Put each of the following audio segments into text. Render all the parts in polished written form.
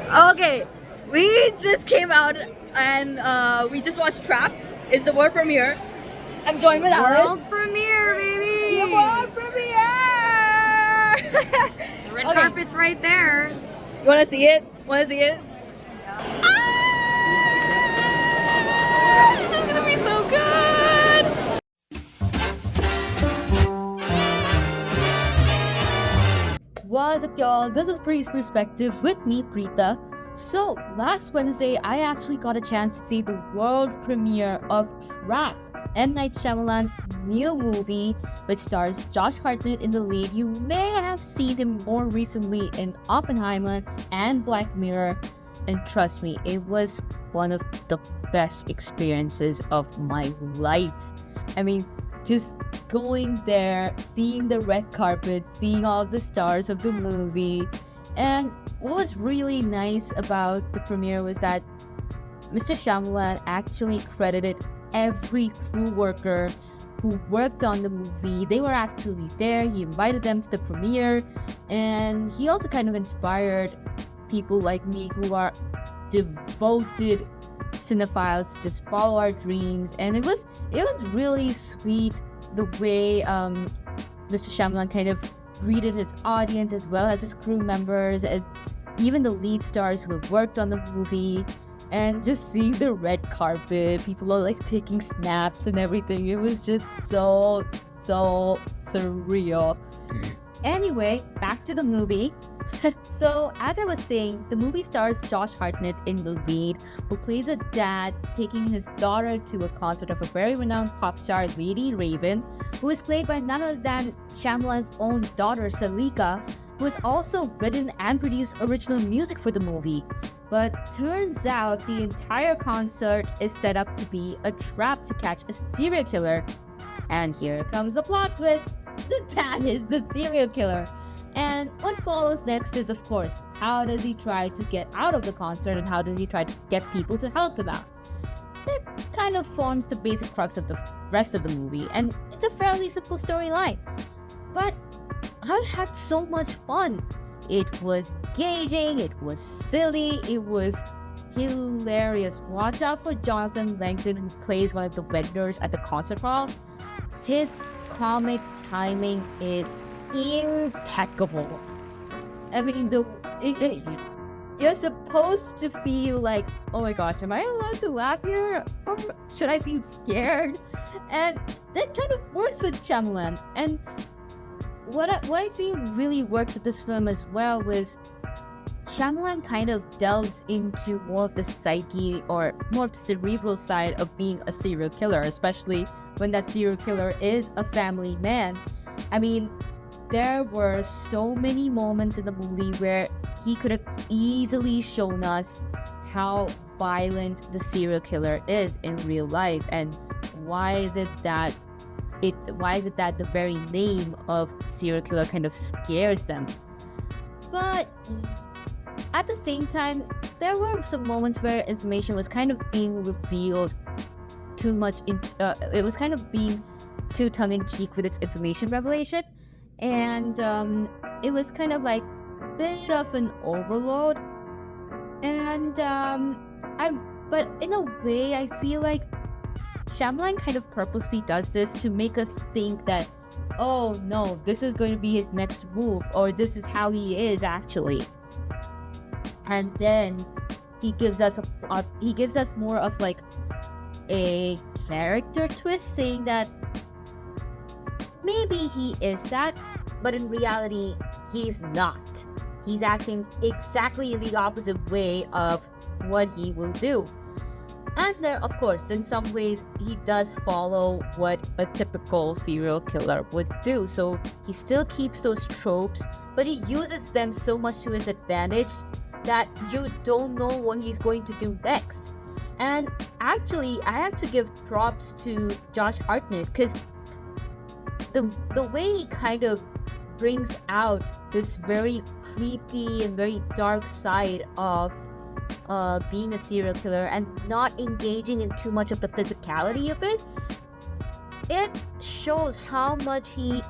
Okay, we just came out and we just watched Trapped. It's the world premiere. I'm joined with World Alice. premiere, baby! The world premiere! The red Okay. carpet's right there. You wanna see it? Wanna see it? Ah! This is gonna be so good! What's up, y'all? This is Preet's Perspective with me, Preeta. So, last Wednesday, I actually got a chance to see the world premiere of Trapped, M. Night Shyamalan's new movie, which stars Josh Hartnett in the lead. You may have seen him more recently in Oppenheimer and Black Mirror, and trust me, it was one of the best experiences of my life. I mean, just going there, seeing the red carpet, seeing all the stars of the movie. And what was really nice about the premiere was that Mr. Shyamalan actually credited every crew worker who worked on the movie. They were actually there. He invited them to the premiere, and he also kind of inspired people like me who are devoted cinephiles to just follow our dreams. And it was really sweet the way Mr. Shyamalan kind of greeted his audience as well as his crew members and even the lead stars who have worked on the movie. And just seeing the red carpet, people are like taking snaps and everything. It was just so surreal. Anyway, back to the movie. So, as I was saying, the movie stars Josh Hartnett in the lead, who plays a dad taking his daughter to a concert of a very renowned pop star, Lady Raven, who is played by none other than Shyamalan's own daughter, Saleka, who has also written and produced original music for the movie. But turns out the entire concert is set up to be a trap to catch a serial killer. And here comes the plot twist. The dad is the serial killer. And what follows next is, of course, how does he try to get out of the concert and how does he try to get people to help him out? That kind of forms the basic crux of the rest of the movie, and it's a fairly simple storyline. But I had so much fun. It was engaging, it was silly, it was hilarious. Watch out for Jonathan Langton, who plays one of the vendors at the concert hall. His comic timing is impeccable. I mean, you're supposed to feel like, oh my gosh, am I allowed to laugh here? Or should I feel scared? And that kind of works with Shyamalan. And what I feel really worked with this film as well was Shyamalan kind of delves into more of the psyche or more of the cerebral side of being a serial killer, especially when that serial killer is a family man. I mean, there were so many moments in the movie where he could have easily shown us how violent the serial killer is in real life, and why is it that the very name of serial killer kind of scares them. But at the same time, there were some moments where information was kind of being revealed too much. It was kind of being too tongue-in-cheek with its information revelation. And it was kind of like a bit of an overload. And but in a way, I feel like Shyamalan kind of purposely does this to make us think that, oh no, this is going to be his next move, or this is how he is actually. And then he gives us more of like a character twist, saying that maybe he is that, but in reality, he's not. He's acting exactly in the opposite way of what he will do. And there, of course, in some ways, he does follow what a typical serial killer would do. So he still keeps those tropes, but he uses them so much to his advantage that you don't know what he's going to do next. And actually, I have to give props to Josh Hartnett, because the way he kind of brings out this very creepy and very dark side of being a serial killer and not engaging in too much of the physicality of it, it shows how much he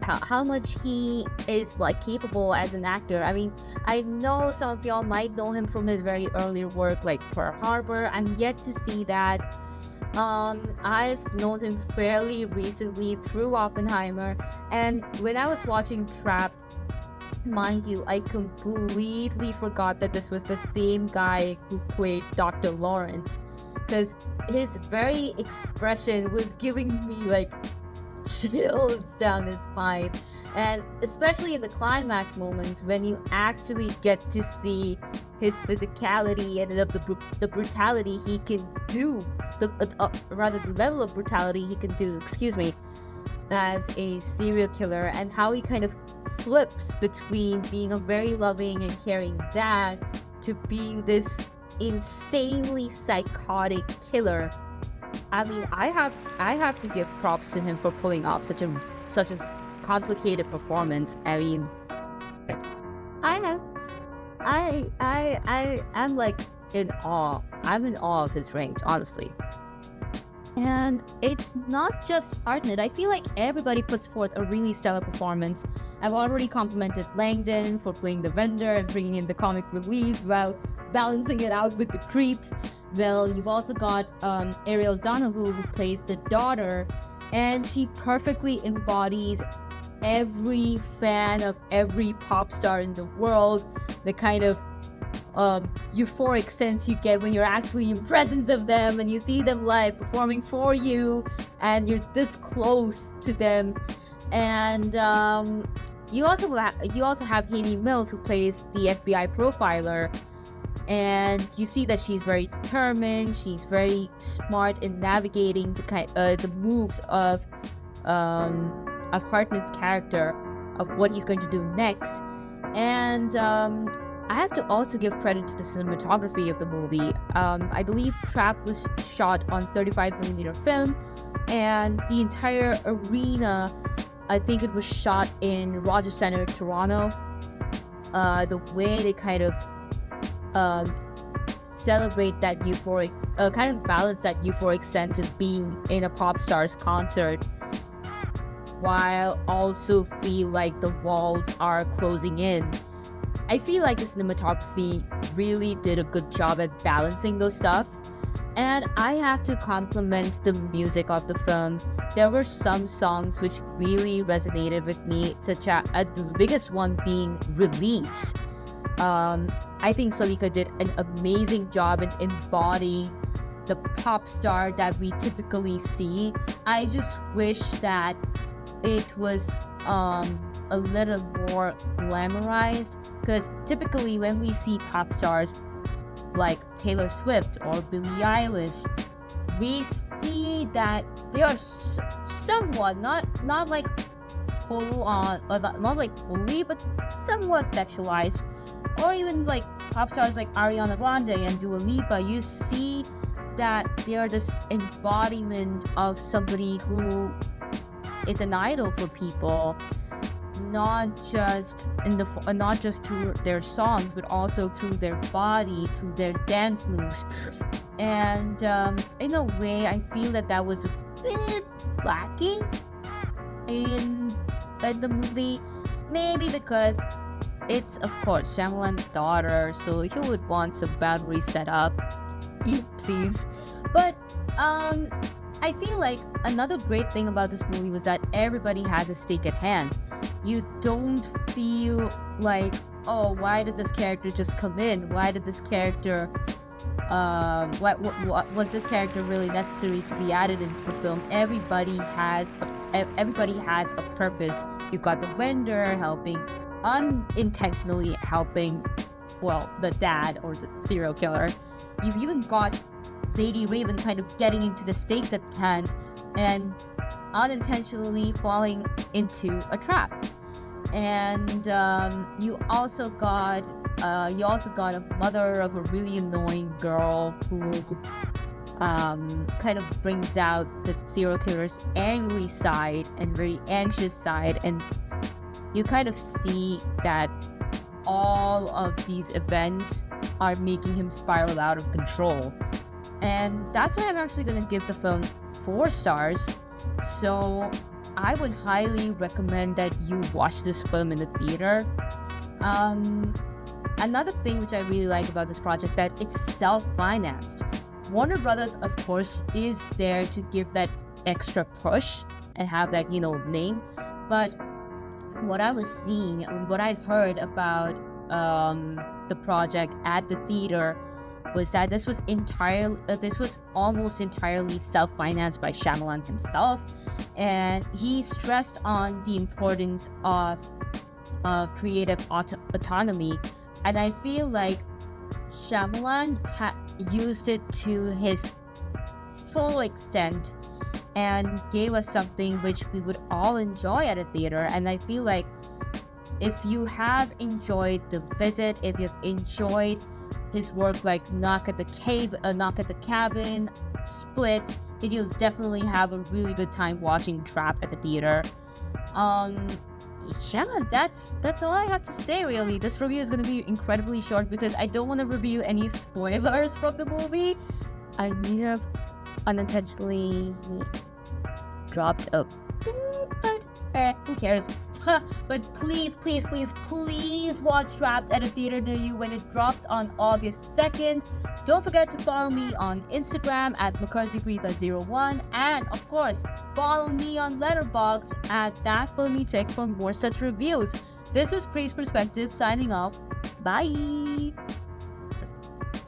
how much he is like capable as an actor. I mean, I know some of y'all might know him from his very earlier work like Pearl Harbor. I'm yet to see that. I've known him fairly recently through Oppenheimer, and when I was watching Trap, mind you, I completely forgot that this was the same guy who played Dr. Lawrence, because his very expression was giving me like chills down his spine, and especially in the climax moments when you actually get to see his physicality and the brutality he can do, the level of brutality he can do, as a serial killer, and how he kind of flips between being a very loving and caring dad to being this insanely psychotic killer. I mean, I have to give props to him for pulling off such a complicated performance. I mean, I'm like in awe. I'm in awe of his range, honestly. And it's not just Hartnett. I feel like everybody puts forth a really stellar performance. I've already complimented Langdon for playing the vendor and bringing in the comic relief while balancing it out with the creeps. Well, you've also got Ariel Donahue, who plays the daughter, and she perfectly embodies every fan of every pop star in the world, the kind of euphoric sense you get when you're actually in presence of them and you see them live performing for you and you're this close to them. And you also have Hayley Mills, who plays the FBI profiler, and you see that she's very determined, she's very smart in navigating the moves of Hartnett's character, of what he's going to do next. And I have to also give credit to the cinematography of the movie. I believe Trap was shot on 35mm film, and the entire arena, I think it was shot in Rogers Centre, Toronto. The way they kind of celebrate that euphoric, kind of balance that euphoric sense of being in a pop star's concert, while also feel like the walls are closing in. I feel like the cinematography really did a good job at balancing those stuff. And I have to compliment the music of the film. There were some songs which really resonated with me, such as the biggest one being Release. I think Saleka did an amazing job in embodying the pop star that we typically see. I just wish that it was a little more glamorized, because typically when we see pop stars like Taylor Swift or Billie Eilish, we see that they are somewhat not like full on, or not like fully, but somewhat sexualized. Or even like pop stars like Ariana Grande and Dua Lipa, you see that they are this embodiment of somebody who is an idol for people, not just through their songs, but also through their body, through their dance moves. And in a way, I feel that was a bit lacking in the movie. Maybe because it's, of course, Shyamalan's daughter, so he would want some boundaries set up. Oopsies. But I feel like another great thing about this movie was that everybody has a stake at hand. You don't feel like, oh, why did this character just come in? Why did this character, what was this character really necessary to be added into the film? Everybody has a purpose. You've got the vendor unintentionally helping, well, the dad or the serial killer. You've even got Lady Raven kind of getting into the stakes at hand and unintentionally falling into a trap. And you also got a mother of a really annoying girl who kind of brings out the serial killer's angry side and very anxious side, and you kind of see that all of these events are making him spiral out of control. And that's why I'm actually going to give the film 4 stars. So I would highly recommend that you watch this film in the theater. Another thing which I really like about this project that it's self-financed. Warner Brothers, of course, is there to give that extra push and have that, name. But what I was seeing, what I've heard about the project at the theater was that this was almost entirely self-financed by Shyamalan himself, and he stressed on the importance of creative autonomy, and I feel like Shyamalan used it to his full extent and gave us something which we would all enjoy at a theater. And I feel like if you have enjoyed The Visit, if you've enjoyed his work like Knock at the Cabin, Split, then you'll definitely have a really good time watching Trapped at the theater. Yeah, that's all I have to say really. This review is going to be incredibly short because I don't want to review any spoilers from the movie. I may have unintentionally dropped a but who cares. But please watch Trapped at a theater near you when it drops on August 2nd. Don't forget to follow me on Instagram at McCarthyGreetha01, and of course follow me on Letterboxd at ThatFilmyCheck for more such reviews. This is Praise Perspective signing off. Bye.